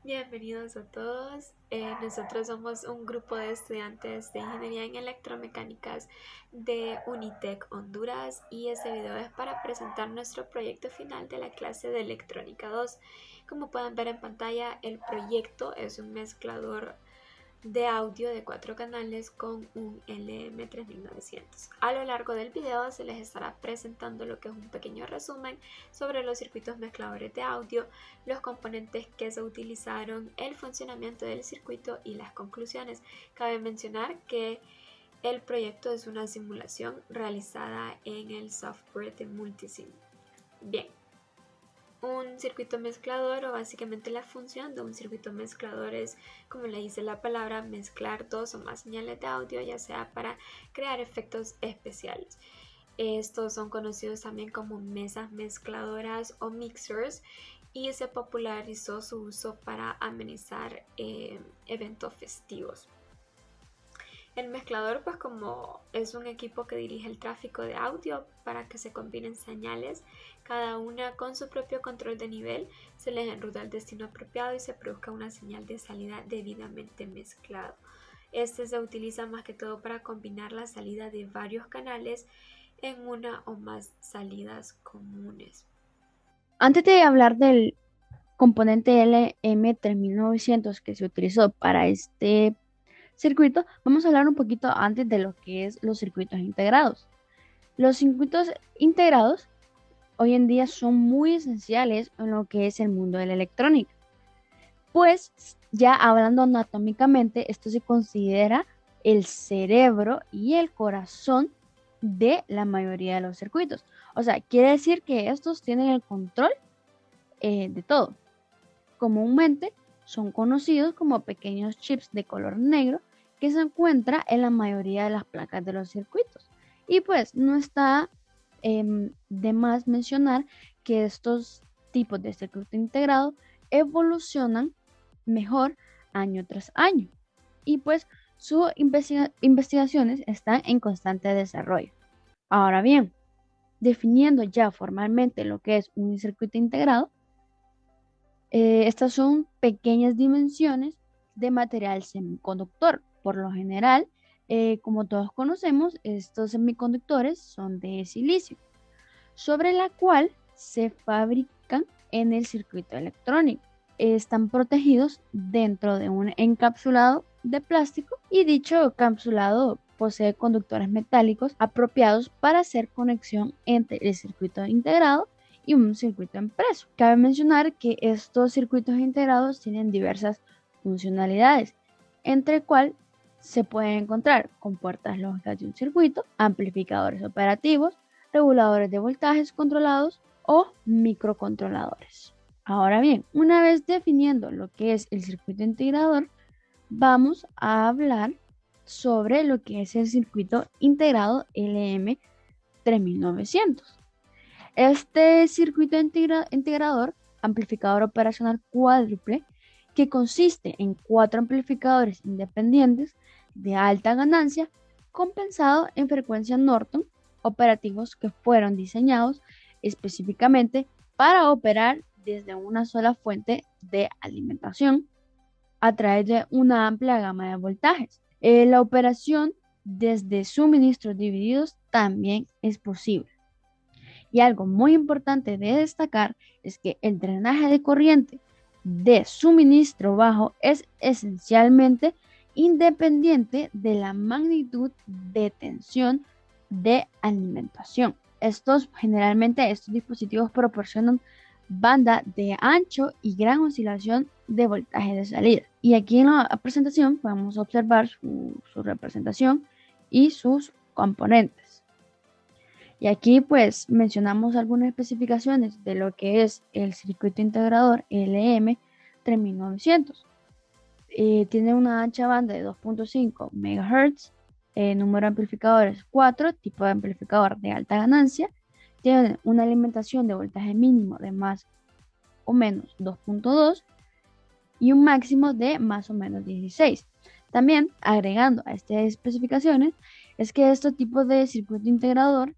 Bienvenidos a todos. Nosotros somos un grupo de estudiantes de Ingeniería en Electromecánicas de Unitec Honduras y este video es para presentar nuestro proyecto final de la clase de Electrónica 2. Como pueden ver en pantalla, el proyecto es un mezclador de audio de 4 canales con un LM3900. A lo largo del video se les estará presentando lo que es un pequeño resumen sobre los circuitos mezcladores de audio, los componentes que se utilizaron, el funcionamiento del circuito y las conclusiones. Cabe mencionar que el proyecto es una simulación realizada en el software de Multisim. Bien. Un circuito mezclador, o básicamente la función de un circuito mezclador, es, como le dice la palabra, mezclar dos o más señales de audio, ya sea para crear efectos especiales. Estos son conocidos también como mesas mezcladoras o mixers y se popularizó su uso para amenizar eventos festivos. El mezclador, pues como es un equipo que dirige el tráfico de audio para que se combinen señales, cada una con su propio control de nivel, se les enruta el destino apropiado y se produzca una señal de salida debidamente mezclado. Este se utiliza más que todo para combinar la salida de varios canales en una o más salidas comunes. Antes de hablar del componente LM3900 que se utilizó para este circuito, vamos a hablar un poquito antes de lo que es los circuitos integrados. Los circuitos integrados hoy en día son muy esenciales en lo que es el mundo de la electrónica. Pues ya hablando anatómicamente, esto se considera el cerebro y el corazón de la mayoría de los circuitos. O sea, quiere decir que estos tienen el control de todo. Comúnmente son conocidos como pequeños chips de color negro que se encuentra en la mayoría de las placas de los circuitos. Y pues no está de más mencionar que estos tipos de circuito integrado evolucionan mejor año tras año. Y pues sus investigaciones están en constante desarrollo. Ahora bien, definiendo ya formalmente lo que es un circuito integrado, estas son pequeñas dimensiones de material semiconductor. Por lo general, como todos conocemos, estos semiconductores son de silicio, sobre la cual se fabrican en el circuito electrónico. Están protegidos dentro de un encapsulado de plástico y dicho encapsulado posee conductores metálicos apropiados para hacer conexión entre el circuito integrado y un circuito impreso. Cabe mencionar que estos circuitos integrados tienen diversas funcionalidades, entre el cual se pueden encontrar con puertas lógicas de un circuito, amplificadores operativos, reguladores de voltajes controlados o microcontroladores. Ahora bien, una vez definiendo lo que es el circuito integrador, vamos a hablar sobre lo que es el circuito integrado LM3900. Este circuito integrador, amplificador operacional cuádruple, que consiste en 4 amplificadores independientes de alta ganancia, compensado en frecuencia Norton, operativos que fueron diseñados específicamente para operar desde una sola fuente de alimentación a través de una amplia gama de voltajes. La operación desde suministros divididos también es posible. Y algo muy importante de destacar es que el drenaje de corriente de suministro bajo es esencialmente independiente de la magnitud de tensión de alimentación. Generalmente estos dispositivos proporcionan banda de ancho y gran oscilación de voltaje de salida. Y aquí en la presentación podemos observar su representación y sus componentes. Y aquí pues mencionamos algunas especificaciones de lo que es el circuito integrador LM3900. Tiene una ancha banda de 2.5 MHz, número de amplificadores 4, tipo de amplificador de alta ganancia. Tiene una alimentación de voltaje mínimo de más o menos 2.2 y un máximo de más o menos 16. También, agregando a estas especificaciones, es que estos tipos de circuito integrador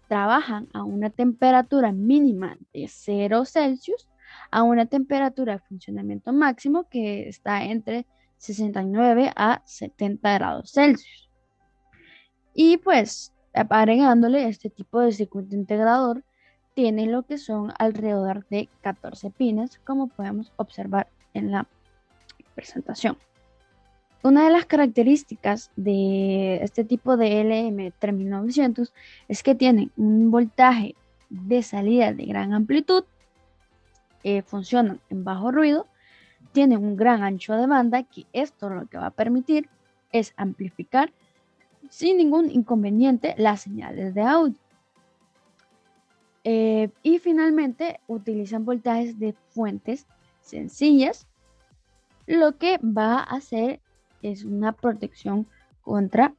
trabajan a una temperatura mínima de 0 Celsius a una temperatura de funcionamiento máximo que está entre 69 a 70 grados Celsius. Y pues agregándole este tipo de circuito integrador, tiene lo que son alrededor de 14 pines, como podemos observar en la presentación. Una de las características de este tipo de LM3900 es que tiene un voltaje de salida de gran amplitud, funcionan en bajo ruido, tienen un gran ancho de banda, que esto lo que va a permitir es amplificar sin ningún inconveniente las señales de audio. Y finalmente utilizan voltajes de fuentes sencillas, lo que va a hacer es una protección contra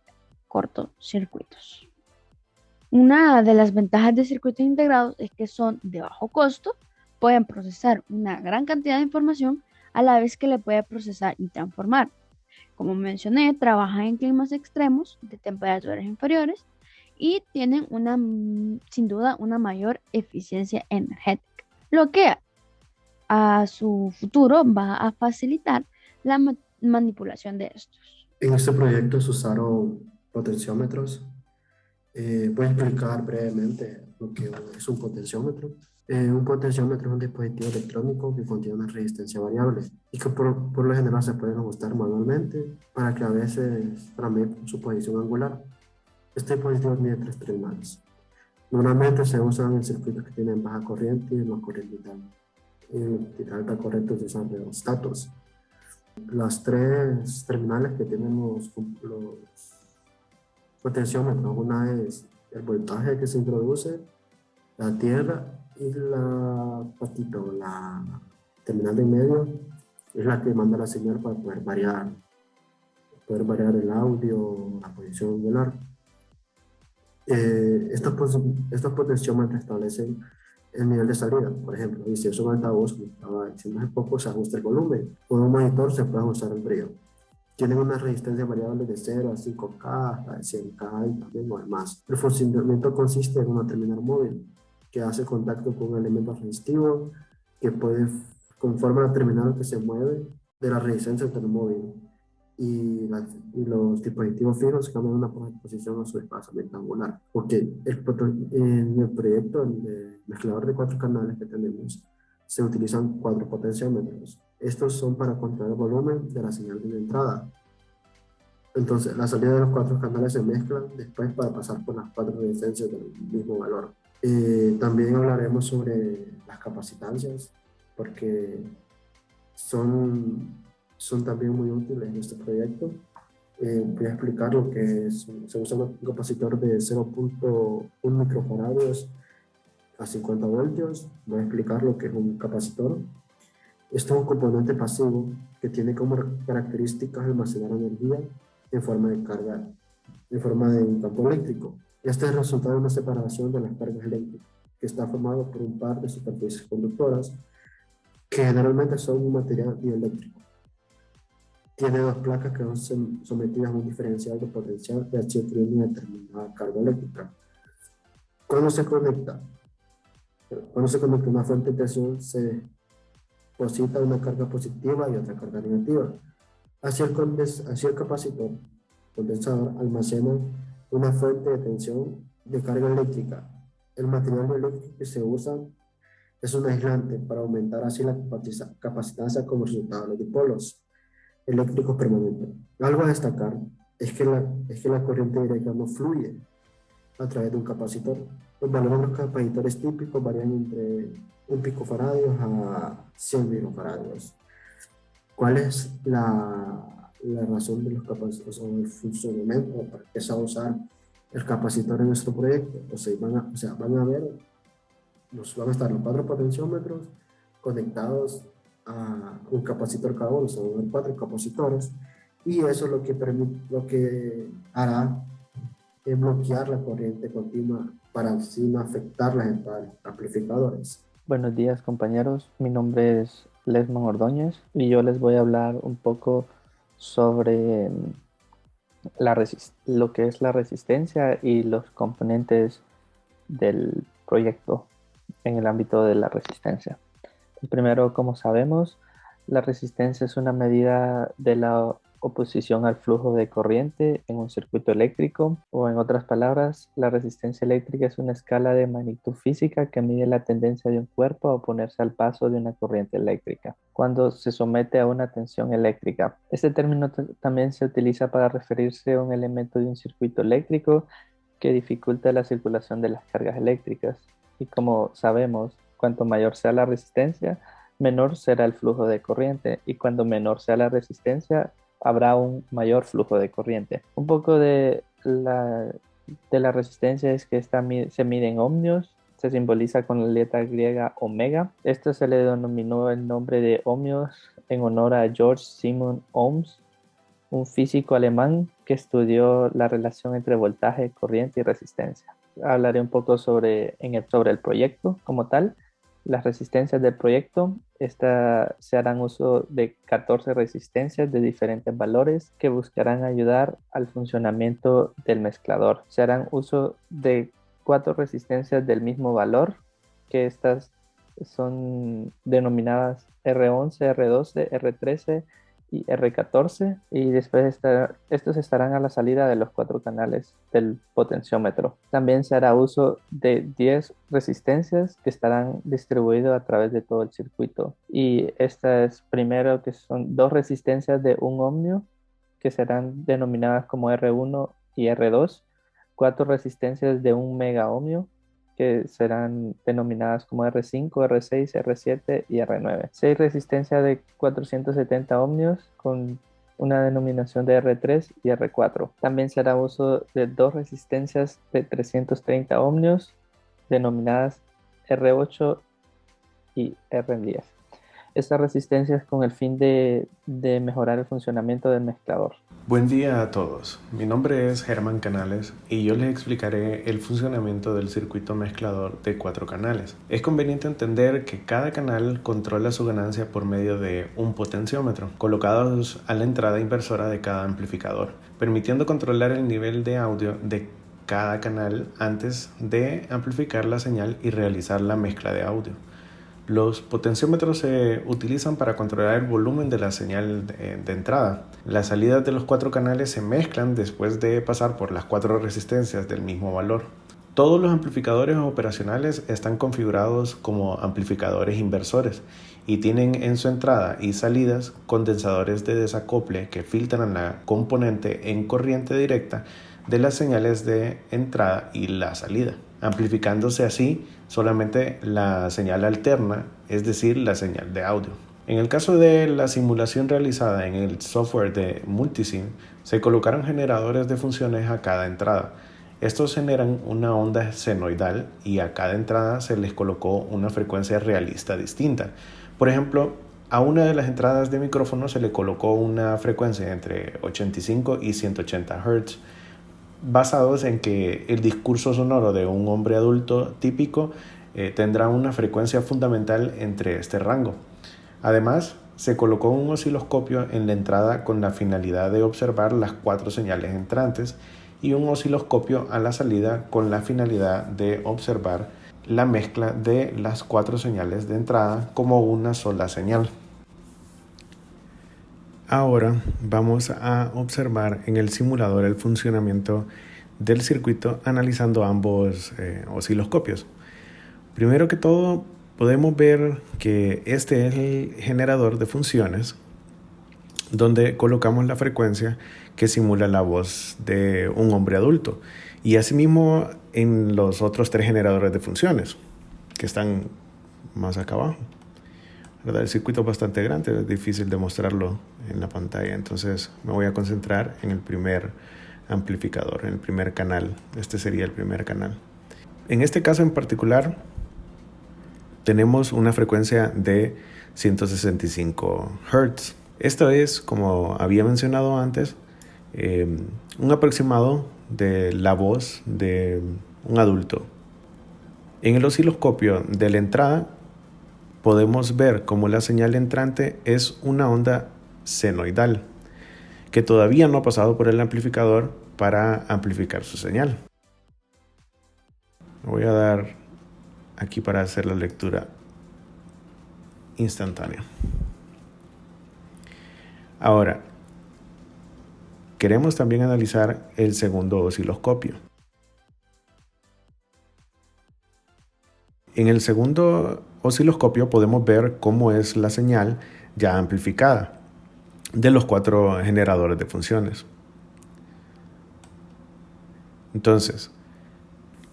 cortocircuitos. Una de las ventajas de circuitos integrados es que son de bajo costo, pueden procesar una gran cantidad de información a la vez que le puede procesar y transformar. Como mencioné, trabajan en climas extremos de temperaturas inferiores y tienen sin duda una mayor eficiencia energética, lo que a su futuro va a facilitar la manipulación de estos. En este proyecto se usaron potenciómetros. Voy a explicar brevemente lo que es un potenciómetro. Un potenciómetro es un dispositivo electrónico que contiene una resistencia variable y que por lo general se pueden ajustar manualmente para que a veces para medir su posición angular. Este dispositivo tiene 3 terminales. Normalmente se usan en circuitos que tienen baja corriente y en los corrientes de alta corriente utilizan rheostatos. Las 3 terminales que tienen los potenciómetros, una es el voltaje que se introduce, la tierra, y la terminal de en medio es la que manda la señal para poder variar el audio, la posición angular. Estos potenciómetros establecen el nivel de salida. Por ejemplo, y si es un altavoz, como estaba diciendo hace poco, se ajusta el volumen. Con un monitor se puede ajustar el brillo. Tienen una resistencia variable de 0 a 5K, hasta de 100K y también o más. El funcionamiento consiste en una terminal móvil que hace contacto con un elemento resistivo que conforma la terminal que se mueve de la resistencia del móvil. Y los dispositivos fijos cambian una posición a su desplazamiento angular. Porque en el proyecto de mezclador de 4 canales que tenemos, se utilizan 4 potenciómetros. Estos son para controlar el volumen de la señal de entrada. Entonces, la salida de los 4 canales se mezclan después para pasar por las 4 resistencias del mismo valor. También hablaremos sobre las capacitancias, porque son también muy útiles en este proyecto. Voy a explicar lo que es. Se usa un capacitor de 0.1 microfaradios a 50 voltios. Voy a explicar lo que es un capacitor. Esto es un componente pasivo que tiene como características almacenar energía en forma de carga, en forma de un campo eléctrico. Este es el resultado de una separación de las cargas eléctricas, que está formado por un par de superficies conductoras que generalmente son un material dieléctrico. Tiene 2 placas que son sometidas a un diferencial de potencial que adquiere una determinada carga eléctrica. Cuando se conecta una fuente de tensión, se deposita una carga positiva y otra carga negativa. Así el capacitor condensador almacena una fuente de tensión de carga eléctrica. El material eléctrico que se usa es un aislante para aumentar así la capacitancia como resultado de los dipolos eléctricos permanentes. Algo a destacar es que la corriente directa no fluye a través de un capacitor. Los valores de los capacitores típicos varían entre 1 picofaradios a 100 microfaradios. ¿Cuál es la razón de los capacitores o el funcionamiento para que se va a usar el capacitor en nuestro proyecto? Van a estar los 4 potenciómetros conectados a un capacitor cada uno, son 4 capacitores, y eso es lo que hará es bloquear la corriente continua para así no afectar las entradas amplificadores. Buenos días, compañeros, mi nombre es Lesman Ordóñez y yo les voy a hablar un poco sobre lo que es la resistencia y los componentes del proyecto en el ámbito de la resistencia. Primero, como sabemos, la resistencia es una medida de la oposición al flujo de corriente en un circuito eléctrico, o en otras palabras, la resistencia eléctrica es una escala de magnitud física que mide la tendencia de un cuerpo a oponerse al paso de una corriente eléctrica cuando se somete a una tensión eléctrica. Este término también se utiliza para referirse a un elemento de un circuito eléctrico que dificulta la circulación de las cargas eléctricas. Y como sabemos, cuanto mayor sea la resistencia, menor será el flujo de corriente, y cuando menor sea la resistencia, habrá un mayor flujo de corriente. Un poco de la resistencia es que se mide en ohmios, se simboliza con la letra griega omega. Esto se le denominó el nombre de ohmios en honor a George Simon Ohms, un físico alemán que estudió la relación entre voltaje, corriente y resistencia. Hablaré un poco sobre el proyecto como tal. Las resistencias del proyecto se harán uso de 14 resistencias de diferentes valores que buscarán ayudar al funcionamiento del mezclador. Se harán uso de 4 resistencias del mismo valor, que estas son denominadas R11, R12, R13 y R14, y después estos estarán a la salida de los 4 canales del potenciómetro. También se hará uso de 10 resistencias que estarán distribuidas a través de todo el circuito, y estas primero que son 2 resistencias de 1 ohmio que serán denominadas como R1 y R2, 4 resistencias de 1 mega ohmio que serán denominadas como R5, R6, R7 y R9. 6 resistencias de 470 ohmios con una denominación de R3 y R4. También se hará uso de 2 resistencias de 330 ohmios denominadas R8 y R10. Estas resistencias con el fin de mejorar el funcionamiento del mezclador. Buen día a todos, mi nombre es Germán Canales y yo les explicaré el funcionamiento del circuito mezclador de 4 canales. Es conveniente entender que cada canal controla su ganancia por medio de un potenciómetro, colocados a la entrada inversora de cada amplificador, permitiendo controlar el nivel de audio de cada canal antes de amplificar la señal y realizar la mezcla de audio. Los potenciómetros se utilizan para controlar el volumen de la señal de entrada. Las salidas de los 4 canales se mezclan después de pasar por las 4 resistencias del mismo valor. Todos los amplificadores operacionales están configurados como amplificadores inversores y tienen en su entrada y salidas condensadores de desacople que filtran la componente en corriente directa de las señales de entrada y la salida, amplificándose así solamente la señal alterna, es decir, la señal de audio. En el caso de la simulación realizada en el software de Multisim, se colocaron generadores de funciones a cada entrada. Estos generan una onda senoidal y a cada entrada se les colocó una frecuencia realista distinta. Por ejemplo, a una de las entradas de micrófono se le colocó una frecuencia entre 85 y 180 Hz, basados en que el discurso sonoro de un hombre adulto típico tendrá una frecuencia fundamental entre este rango. Además, se colocó un osciloscopio en la entrada con la finalidad de observar las 4 señales entrantes y un osciloscopio a la salida con la finalidad de observar la mezcla de las 4 señales de entrada como una sola señal. Ahora vamos a observar en el simulador el funcionamiento del circuito analizando ambos osciloscopios. Primero que todo, podemos ver que este es el generador de funciones donde colocamos la frecuencia que simula la voz de un hombre adulto, y asimismo en los otros 3 generadores de funciones que están más acá abajo. ¿Verdad? El circuito es bastante grande, es difícil de mostrarlo en la pantalla, entonces me voy a concentrar en el primer amplificador, en el primer canal. Este sería el primer canal. En este caso en particular tenemos una frecuencia de 165 Hz. Esto es, como había mencionado antes, un aproximado de la voz de un adulto. En el osciloscopio de la entrada podemos ver cómo la señal entrante es una onda senoidal que todavía no ha pasado por el amplificador para amplificar su señal. Voy a dar aquí para hacer la lectura. instantánea. Ahora, queremos también analizar el segundo osciloscopio. En el segundo osciloscopio podemos ver cómo es la señal ya amplificada de los 4 generadores de funciones. Entonces,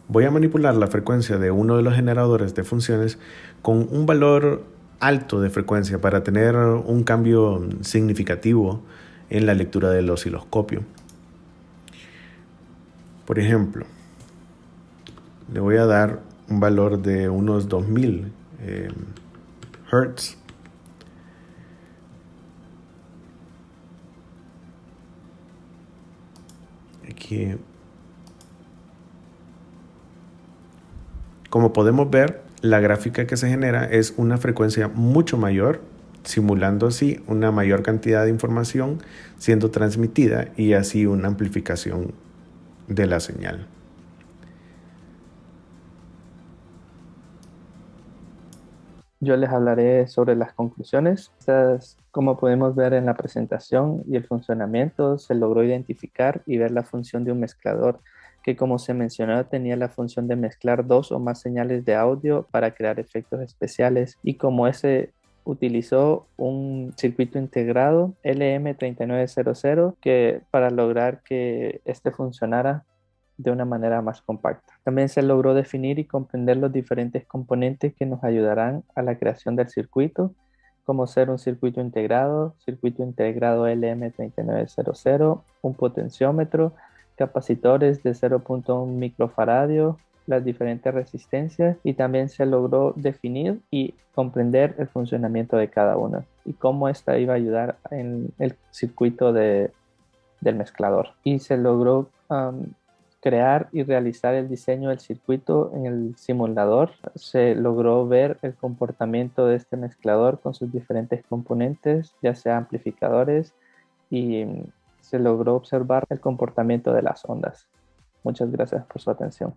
voy a manipular la frecuencia de uno de los generadores de funciones con un valor alto de frecuencia para tener un cambio significativo en la lectura del osciloscopio. Por ejemplo, le voy a dar un valor de unos 2000 Hz. Aquí, como podemos ver, la gráfica que se genera es una frecuencia mucho mayor, simulando así una mayor cantidad de información siendo transmitida y así una amplificación de la señal. Yo les hablaré sobre las conclusiones. Como podemos ver en la presentación y el funcionamiento, se logró identificar y ver la función de un mezclador que, como se mencionó, tenía la función de mezclar 2 o más señales de audio para crear efectos especiales, y como ese utilizó un circuito integrado LM3900 para lograr que este funcionara de una manera más compacta. También se logró definir y comprender los diferentes componentes que nos ayudarán a la creación del circuito, como ser un circuito integrado LM3900, un potenciómetro, capacitores de 0.1 microfaradio, las diferentes resistencias, y también se logró definir y comprender el funcionamiento de cada una y cómo esta iba a ayudar en el circuito del mezclador. Y se logró crear y realizar el diseño del circuito en el simulador. Se logró ver el comportamiento de este mezclador con sus diferentes componentes, ya sea amplificadores, y se logró observar el comportamiento de las ondas. Muchas gracias por su atención.